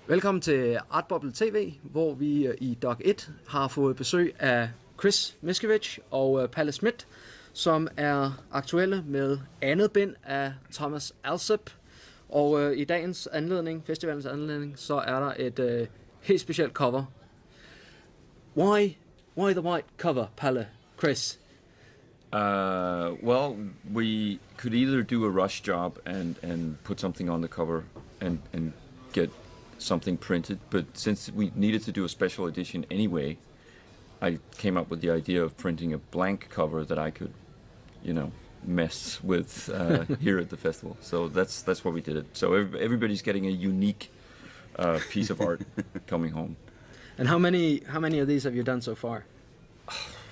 Velkommen til Artboble TV, hvor vi i Dog 1 har fået besøg af Chris Miskiewicz og Palle Schmidt, som er aktuelle med andet bind af Thomas Alsop. Og i dagens anledning, festivalens anledning, så er der et helt specielt cover. Why the white cover, Palle? Chris? Well, we could either do a rush job and put something on the cover and get something printed, but since we needed to do a special edition anyway, I came up with the idea of printing a blank cover that I could, mess with here at the festival. So that's why we did it. So everybody's getting a unique piece of art coming home. And how many of these have you done so far?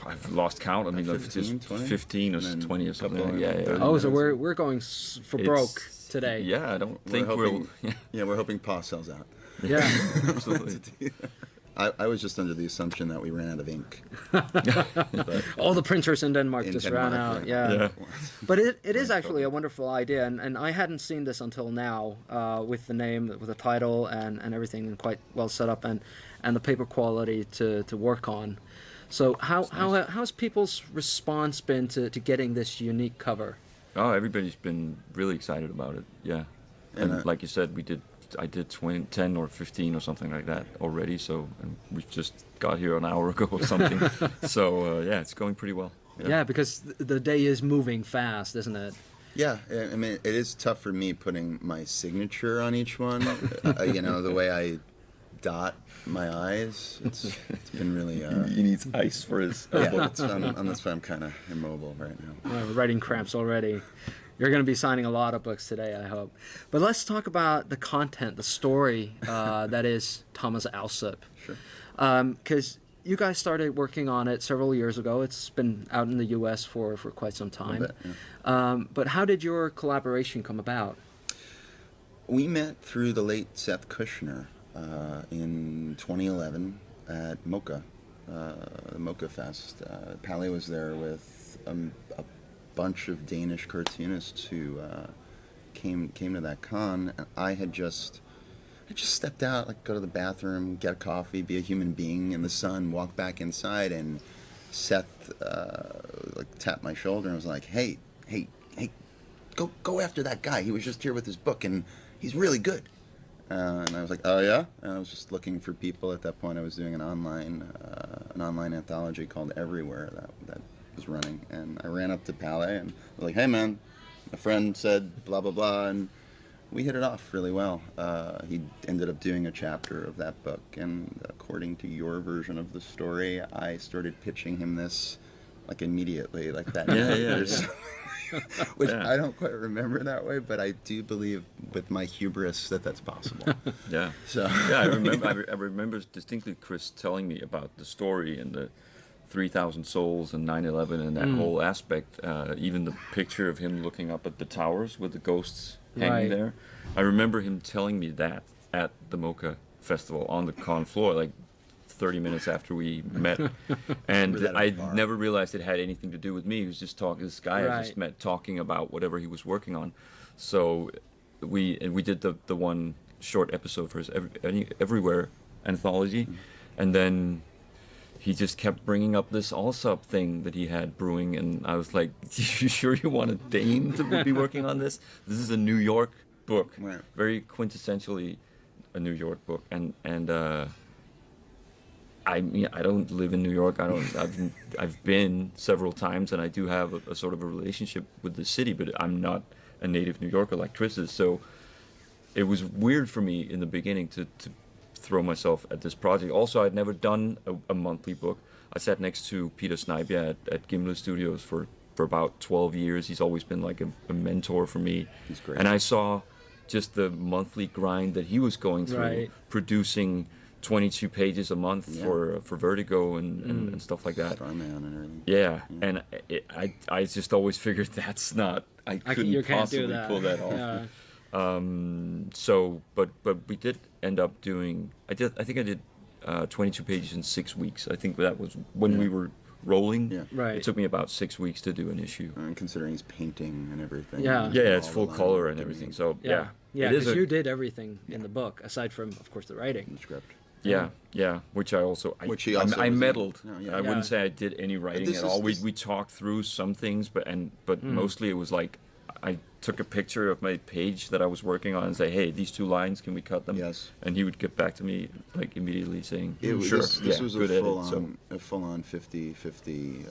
I've lost count. I mean, 15, just 20? 15 or 20 or something. Yeah. Oh, so we're going for broke today. Yeah, I don't think we'll. Yeah, we're hoping Pa sells out. Yeah, Absolutely. I was just under the assumption that we ran out of ink. all the printers in Denmark just ran out. Yeah. But it is actually a wonderful idea, and I hadn't seen this until now, with the name, with the title, and everything, and quite well set up, and the paper quality to work on. So how's people's response been to getting this unique cover? Oh, everybody's been really excited about it. Yeah, and like you said, I did 10 or 15 or something like that already. So and we just got here an hour ago or something. So yeah, it's going pretty well. Yeah, because the day is moving fast, isn't it? Yeah, I mean, it is tough for me putting my signature on each one. The way I dot my eyes. It's been really. He needs ice for his. Yeah, that's why I'm kind of immobile right now. Writing cramps already. You're going to be signing a lot of books today, I hope. But let's talk about the content, the story that is Thomas Alsop. Sure. Because you guys started working on it several years ago. It's been out in the U.S. for quite some time. A bit, yeah. But how did your collaboration come about? We met through the late Seth Kushner in 2011 at Mocha, the Mocha Fest. Palle was there with a bunch of Danish cartoonists who came to that con, and I just stepped out, like go to the bathroom, get a coffee, be a human being in the sun, walk back inside, and Seth tapped my shoulder and was like, hey, go after that guy. He was just here with his book and he's really good. And I was like, oh yeah? And I was just looking for people at that point. I was doing an online anthology called Everywhere that was running, and I ran up to Palle and was like, hey man, my friend said blah blah blah, and we hit it off really well. He ended up doing a chapter of that book, and according to your version of the story, I started pitching him this like immediately, like that. Yeah. Which I don't quite remember that way, but I do believe with my hubris that's possible. Yeah. So yeah, I remember distinctly Chris telling me about the story and the 3,000 souls and 9/11 and that whole aspect. Even the picture of him looking up at the towers with the ghosts hanging there. I remember him telling me that at the Mocha Festival on the con floor, like 30 minutes after we met, and I never realized it had anything to do with me. He was just talking. This guy I just met talking about whatever he was working on. So we did the one short episode for his Everywhere anthology, and then he just kept bringing up this Alsop thing that he had brewing, and I was like, you sure you want a Dane to be working on this? This is a New York book, very quintessentially a New York book, and I don't live in New York. I've been several times, and I do have a sort of a relationship with the city, but I'm not a native New Yorker like Chris is. So it was weird for me in the beginning to throw myself at this project. Also, I'd never done a monthly book. I sat next to Peter Snybjerg at Gimle Studios for about 12 years. He's always been like a mentor for me. He's great. And I saw just the monthly grind that he was going through, producing 22 pages a month for Vertigo and stuff like that. Starman and everything. Yeah. And I just always figured that's not, I couldn't possibly pull that off. Yeah. So, but we did end up doing. I think I did 22 pages in 6 weeks. I think that was when we were rolling. Yeah. Right. It took me about 6 weeks to do an issue. Considering he's painting and everything. Yeah. and Yeah, it's all full the color line and work everything. So Yeah, yeah, it is because a, you did everything in the book, aside from, of course, the writing. the script. yeah, which I also Which he also I was in. meddled. No, yeah. I Yeah. wouldn't say I did any writing This at is- all. this- We talked through some things, but mostly it was like I took a picture of my page that I was working on and say, hey, these 2 lines, can we cut them? Yes. And he would get back to me like immediately saying, It was, sure, this was good a edit. full-on, So a full-on 50-50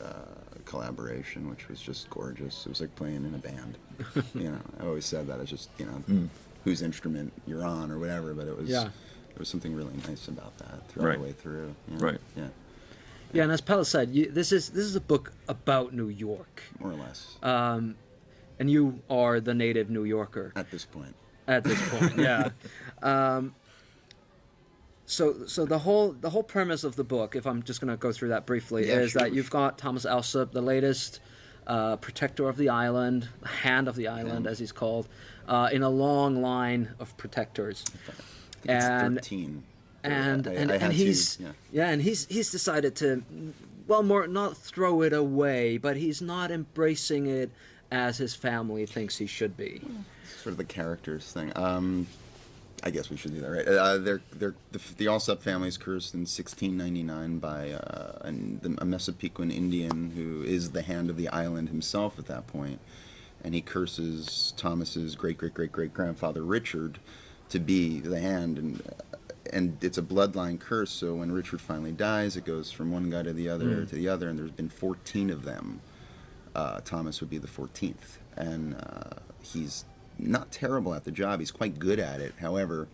collaboration, which was just gorgeous. It was like playing in a band. I always said that. It's just, whose instrument you're on or whatever, but it was there was something really nice about that throughout Right. the way through. Right. Yeah, Yeah, and as Palle said, this is a book about New York, more or less. and you are the native New Yorker At this point. at this point. Yeah. So the whole premise of the book, if I'm just going to go through that briefly, Yeah, is sure. that you've got Thomas Alsop, the latest protector of the island, hand of the island, as he's called, in a long line of protectors. I think it's 13. And I and had he's to, and he's decided to, well, more not throw it away, but he's not embracing it as his family thinks he should be. sort of the characters thing. I guess we should do that, right? The Alsop family is cursed in 1699 by a Massapequan Indian who is the hand of the island himself at that point, and he curses Thomas's great-great-great-great-grandfather Richard to be the hand, and it's a bloodline curse. So when Richard finally dies, it goes from one guy to the other to the other, and there's been 14 of them. Thomas would be the 14th, and he's not terrible at the job. He's quite good at it. However,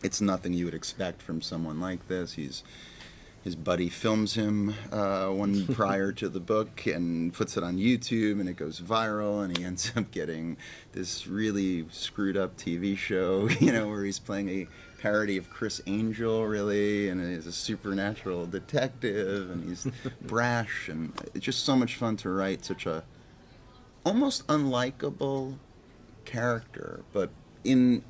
it's nothing you would expect from someone like this. His buddy films him one prior to the book and puts it on YouTube, and it goes viral, and he ends up getting this really screwed up TV show, where he's playing a parody of Chris Angel, really, and he's a supernatural detective, and he's brash, and it's just so much fun to write such a almost unlikable character, but in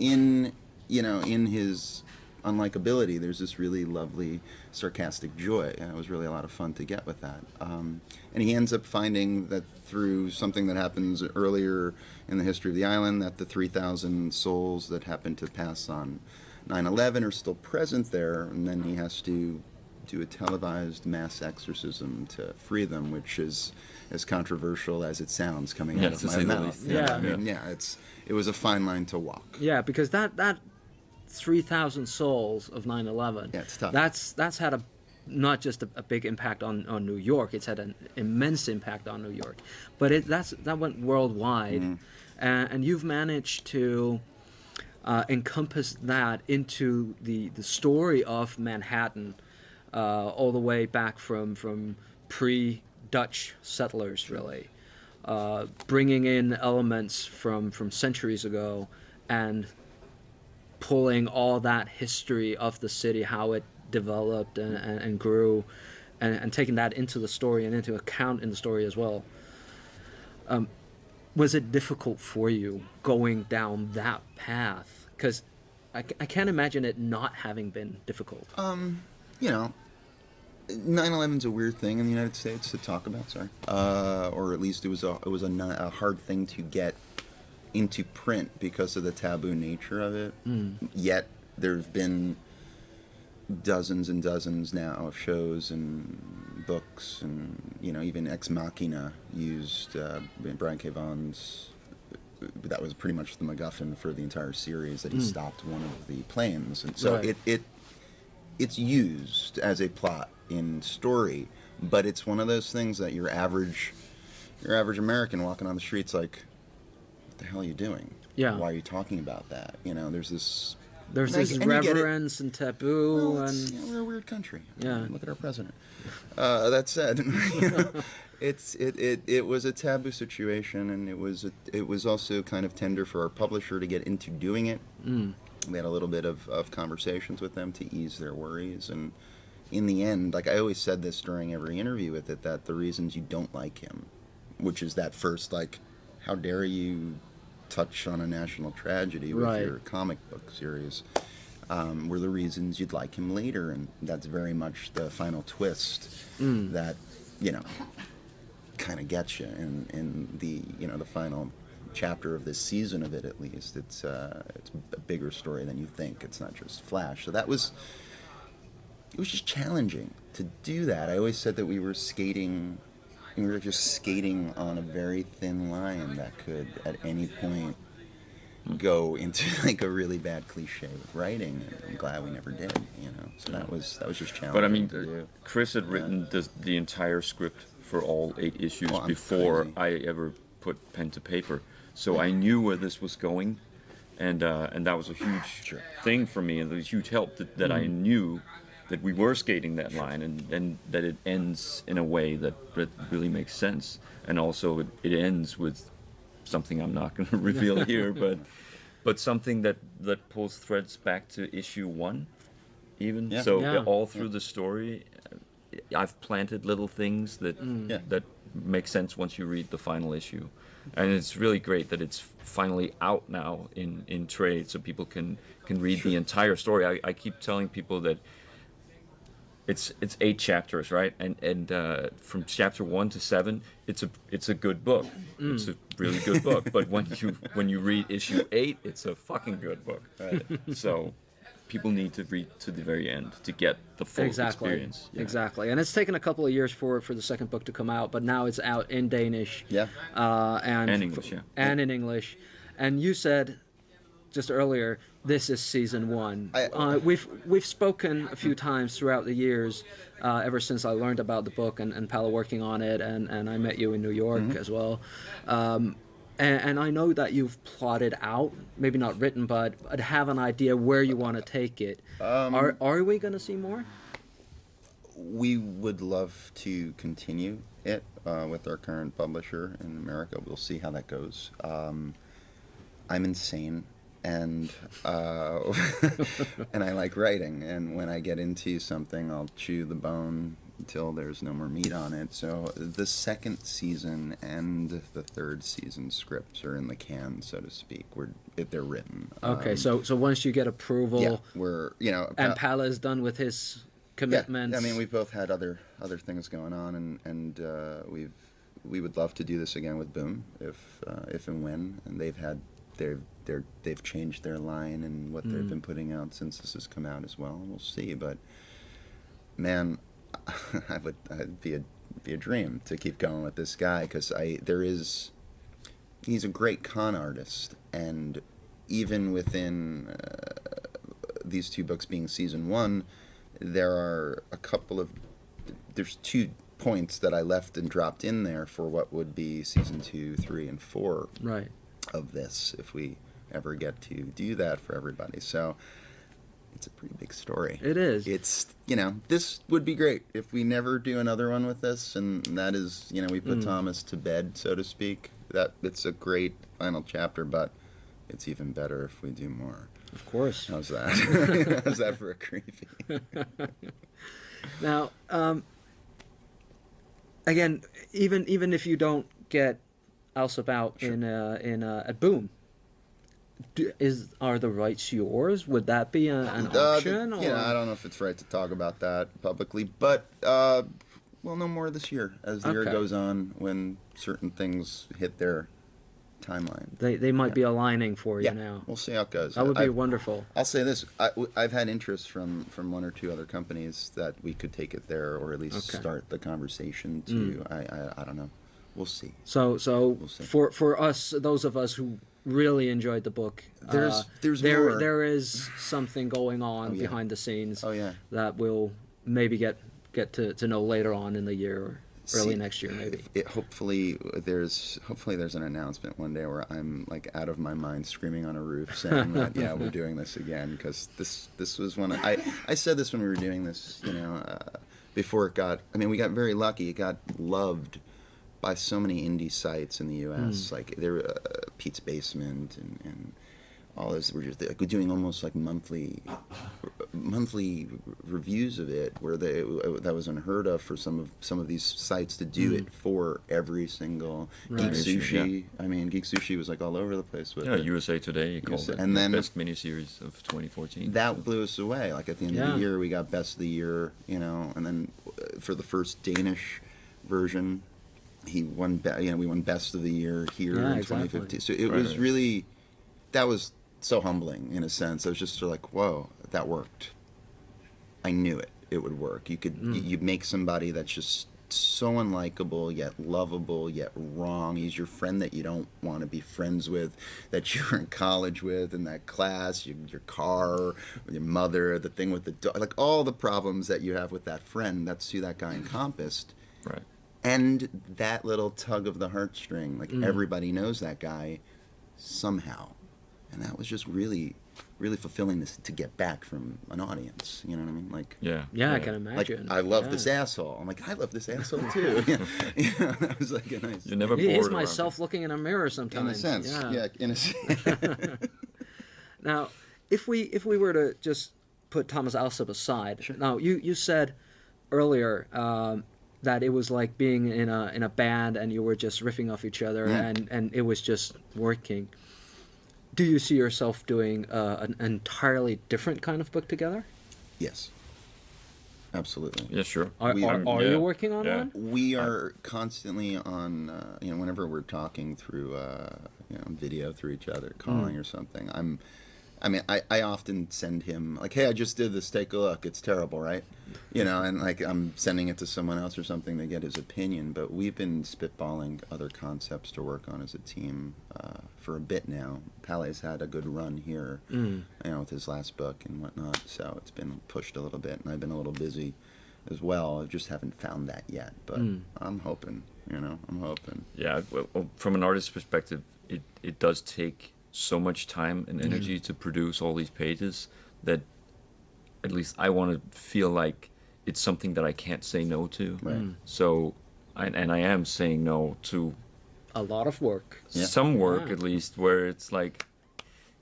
his unlikability, there's this really lovely sarcastic joy, and it was really a lot of fun to get with that. And he ends up finding that through something that happens earlier in the history of the island, that the 3,000 souls that happened to pass on 9/11 are still present there, and then he has to do a televised mass exorcism to free them, which is as controversial as it sounds coming out of to my say the mouth. least. Yeah. I mean, it was a fine line to walk. Yeah, because that 3,000 souls of 9/11. Yeah, it's tough. That's had not just a big impact on New York. It's had an immense impact on New York, but that went worldwide, and you've managed to encompass that into the story of Manhattan, all the way back from pre-Dutch settlers, really, bringing in elements from centuries ago and pulling all that history of the city, how it developed and grew, and taking that into the story and into account in the story as well. Was it difficult for you going down that path? Because I can't imagine it not having been difficult. 9/11's a weird thing in the United States to talk about. Sorry, or at least it was a hard thing to get into print because of the taboo nature of it. Yet there've been dozens and dozens now of shows and books, and even Ex Machina used Brian K. Vaughan's. That was pretty much the MacGuffin for the entire series, that he stopped one of the planes, and so Right. it's used as a plot in story, but it's one of those things that your average American walking on the streets like, what the hell are you doing? Yeah. Why are you talking about that? There's this. There's and I- this and you get it. reverence and taboo, Well, and we're a weird country. Yeah. Look at our president. That said, it was a taboo situation, and it was also kind of tender for our publisher to get into doing it. We had a little bit of conversations with them to ease their worries, and in the end, like I always said this during every interview with it, that the reasons you don't like him, which is that first, like, how dare you touch on a national tragedy with Right. your comic book series, were the reasons you'd like him later, and that's very much the final twist, that you know, kind of gets you in the, you know, the final chapter of this season of it, at least. It's a bigger story than you think. It's not just Flash. So it was just challenging to do that. I always said that we were just skating on a very thin line that could at any point go into like a really bad cliche of writing, and I'm glad we never did, you know. So that was just challenging. But I mean, Chris had written the entire script for all 8 issues before crazy. I ever put pen to paper, so I knew where this was going, and that was a huge thing for me, and a huge help that I knew that we were skating that line, and that it ends in a way that really makes sense, and also it ends with something I'm not going to reveal here, but something that pulls threads back to issue 1, even. Yeah. So Yeah. all through the story, I've planted little things that that make sense once you read the final issue, and it's really great that it's finally out now in trade, so people can read the entire story. I keep telling people that it's 8 chapters, right? And from chapter 1 to 7, it's a good book. It's a really good book. But when you read issue 8, it's a fucking good book. Right. So people need to read to the very end to get the full experience. Yeah. Exactly. And it's taken a couple of years for the second book to come out, but now it's out in Danish. Yeah. And English, yeah. And in English. And you said just earlier, this is season 1. We've spoken a few times throughout the years, ever since I learned about the book and Palle working on it, and I met you in New York as well. And I know that you've plotted out, maybe not written, but have an idea where you want to take it. Are we going to see more? We would love to continue it with our current publisher in America. We'll see how that goes. I'm insane, and and I like writing. And when I get into something, I'll chew the bone until there's no more meat on it. So the second season and the third season scripts are in the can, so to speak. They're written. Okay, so once you get approval, yeah, we're and Palle is done with his commitments. Yeah, I mean, we've both had other things going on, and we would love to do this again with Boom if and when. And they've changed their line and what they've been putting out since this has come out as well. We'll see, but man, I'd be a dream to keep going with this guy, because he's a great con artist, and even within these 2 books being season 1, there's 2 points that I left and dropped in there for what would be season 2, 3, and 4 right. of this, if we ever get to do that for everybody. So it's a pretty big story. It is. It's, this would be great if we never do another one with this, and that is, we put Thomas to bed, so to speak. That it's a great final chapter, but it's even better if we do more. Of course. How's that? How's that for a creepy? Now, again, even if you don't get Alsop out in at Boom, are the rights yours? Would that be an option? Or? I don't know if it's right to talk about that publicly, but we'll know more this year as the year goes on, when certain things hit their timeline. They might be aligning for you now. We'll see how it goes. That would be wonderful. I'll say this: I've had interest from 1 or 2 other companies that we could take it there, or at least start the conversation to. I don't know. We'll see. So we'll see. For us, those of us who really enjoyed the book, there's more. There is something going on behind the scenes. Oh yeah. That we'll maybe get to know later on in the year, or early next year maybe. Hopefully there's an announcement one day where I'm like out of my mind screaming on a roof saying that we're doing this again, because this was one I said this when we were doing this, before it got. I mean, we got very lucky. It got loved by so many indie sites in the U.S. Like there, Pete's Basement and all this. We're doing almost like monthly reviews of it, where that was unheard of for some of these sites to do it for every single Geek Sushi. Yeah. I mean, Geek Sushi was like all over the place with it. USA Today called it the best miniseries of 2014. That blew us away. Like at the end of the year, we got Best of the Year, and then for the first Danish version. He won, we won Best of the Year here in exactly. 2015. So it was really, that was so humbling in a sense. I was just sort of like, whoa, that worked. I knew it would work. You could, you'd make somebody that's just so unlikable, yet lovable, yet wrong. He's your friend that you don't want to be friends with, that you were in college with, in that class, your car, your mother, the thing with the dog, like all the problems that you have with that friend. That's who that guy encompassed. Right. And that little tug of the heartstring, like everybody knows that guy somehow. And that was just really, really fulfilling to get back from an audience. You know what I mean? Like, Yeah, I can like, imagine. I love this asshole. I'm like, I love this asshole too. That was like a nice. You're never It bored is around myself it. looking in a mirror sometimes. In a sense, yeah, in a sense. Now, if we were to just put Thomas Alsop aside, now you said earlier that it was like being in a band and you were just riffing off each other and it was just working. Do you see yourself doing an entirely different kind of book together? Yes, absolutely. Yeah, sure. Are you working on one? We are constantly on, whenever we're talking through, video through each other, calling or something. I often send him, like, hey, I just did this, take a look. It's terrible, right? And like I'm sending it to someone else or something to get his opinion. But we've been spitballing other concepts to work on as a team for a bit now. Palle's had a good run here, with his last book and whatnot. So it's been pushed a little bit, and I've been a little busy as well. I just haven't found that yet, but I'm hoping. I'm hoping. Yeah, well, from an artist's perspective, it does take so much time and energy to produce all these pages that at least I want to feel like it's something that I can't say no to. Right. So, I am saying no to A lot of work. some work at least, where it's like,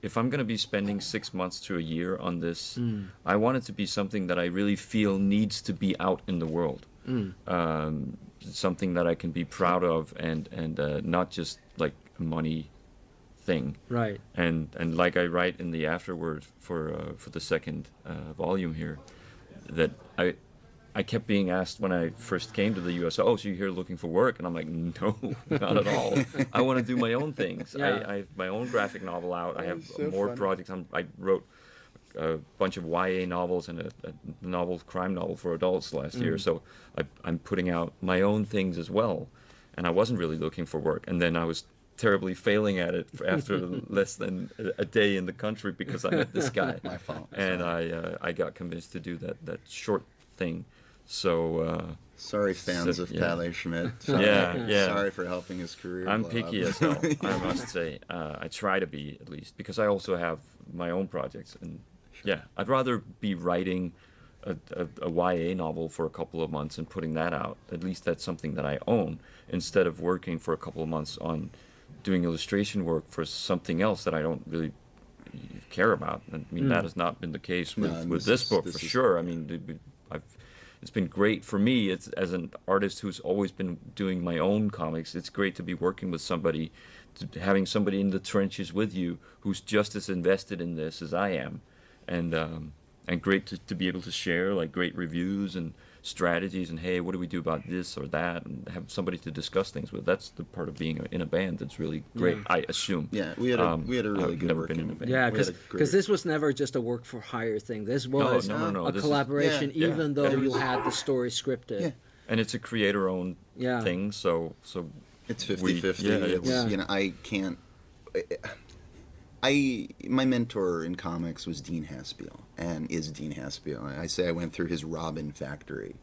if I'm going to be spending 6 months to a year on this, I want it to be something that I really feel needs to be out in the world. Something that I can be proud of and not just like a money thing. Right. And like I write in the afterword for the second volume here, that I kept being asked when I first came to the U.S., oh, so you're here looking for work? And I'm like, no, not at all. I want to do my own things. Yeah. I have my own graphic novel out. I have more projects. I wrote a bunch of YA novels and a crime novel for adults last year. So I'm putting out my own things as well. And I wasn't really looking for work. And then I was terribly failing at it after less than a day in the country because I met this guy. My fault. And I got convinced to do that short thing. So Sorry, fans of Palle Schmidt. Yeah. Sorry for helping his career. I'm blow picky up. as hell, I must say. I try to be, at least, because I also have my own projects. And I'd rather be writing a YA novel for a couple of months and putting that out. At least that's something that I own, instead of working for a couple of months on doing illustration work for something else that I don't really care about. I mean, that has not been the case with this book, for sure. I mean, it's been great for me. It's, as an artist who's always been doing my own comics, it's great to be working with somebody, having somebody in the trenches with you who's just as invested in this as I am, and great to be able to share like great reviews and strategies, and hey, what do we do about this or that, and have somebody to discuss things with. That's the part of being in a band that's really great, I assume. Yeah, we had a really I've good never working been in a band. Yeah, because this was never just a work for hire thing. This was No. a This collaboration, is- even though you had the story scripted. Yeah. And it's a creator-owned thing, so It's 50-50. Yeah. I can't. My mentor in comics was Dean Haspiel, and is Dean Haspiel. I say I went through his Robin factory,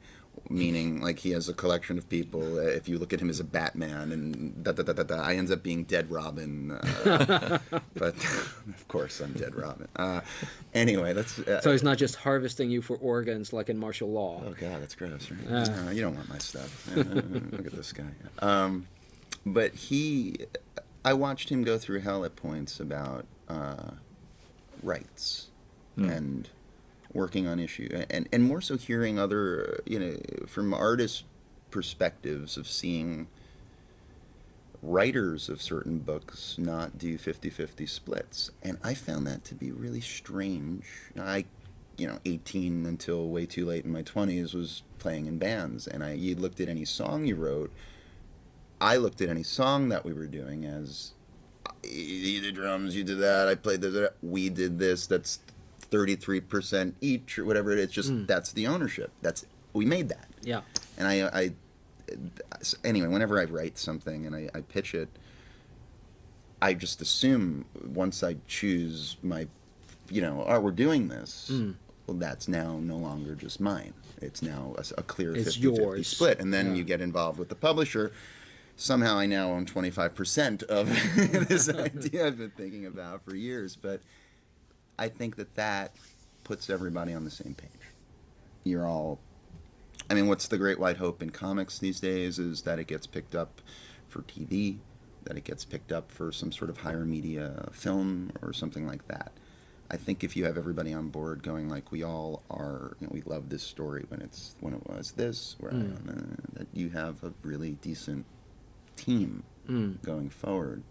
meaning like he has a collection of people. If you look at him as a Batman, and I ends up being Dead Robin. But of course, I'm Dead Robin. Anyway, that's. So he's not just harvesting you for organs like in martial law. Oh God, that's gross, right? You don't want my stuff. Look at this guy. But I watched him go through hell at points about rights and working on issues, and more so hearing other, from artist perspectives of seeing writers of certain books not do 50-50 splits. And I found that to be really strange. I 18 until way too late in my 20s was playing in bands. And you looked at any song you wrote, I looked at any song that we were doing as, you did drums, you did that, I played this, we did this, that's 33% each, or whatever it is. Just that's the ownership. We made that. Yeah. And anyway, whenever I write something and I pitch it, I just assume once I choose my, we're doing this, well, that's now no longer just mine. It's now a clear 50-50 split. And then you get involved with the publisher. Somehow I now own 25% of this idea I've been thinking about for years. But I think that puts everybody on the same page. You're all... I mean, what's the great white hope in comics these days is that it gets picked up for TV, that it gets picked up for some sort of higher media film or something like that. I think if you have everybody on board going like we all are, we love this story when it was this, that you have a really decent team going forward.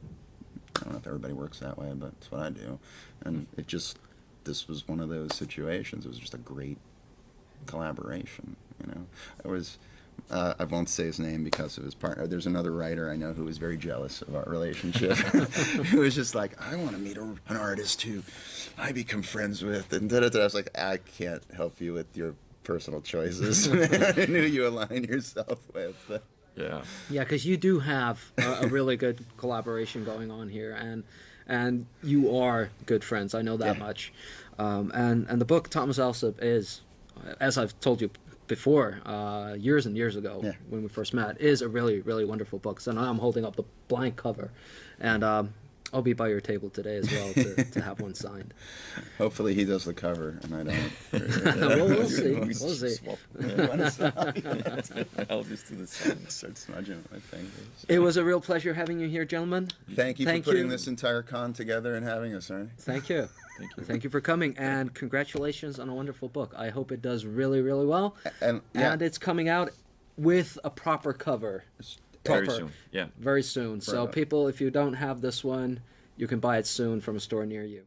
I don't know if everybody works that way, but that's what I do. And this was one of those situations. It was just a great collaboration, I won't say his name because of his partner. There's another writer I know who was very jealous of our relationship. Who was just like, I want to meet an artist who I become friends with, and da-da-da. I was like, I can't help you with your personal choices and who you align yourself with. Yeah, because you do have a really good collaboration going on here, and you are good friends. I know that much. And the book Thomas Alsop is, as I've told you before, years and years ago when we first met, is a really, really wonderful book. So now I'm holding up the blank cover, and I'll be by your table today as well to have one signed. Hopefully he does the cover and I don't. Well, we'll see. We'll see. I'll just do the same. Start smudging with my fingers. It was a real pleasure having you here, gentlemen. Thank you for putting this entire con together and having us, Ernie. Thank you. Thank you for coming, and congratulations on a wonderful book. I hope it does really, really well. And it's coming out with a proper cover. Very soon. Yeah. Very soon. So people, if you don't have this one, you can buy it soon from a store near you.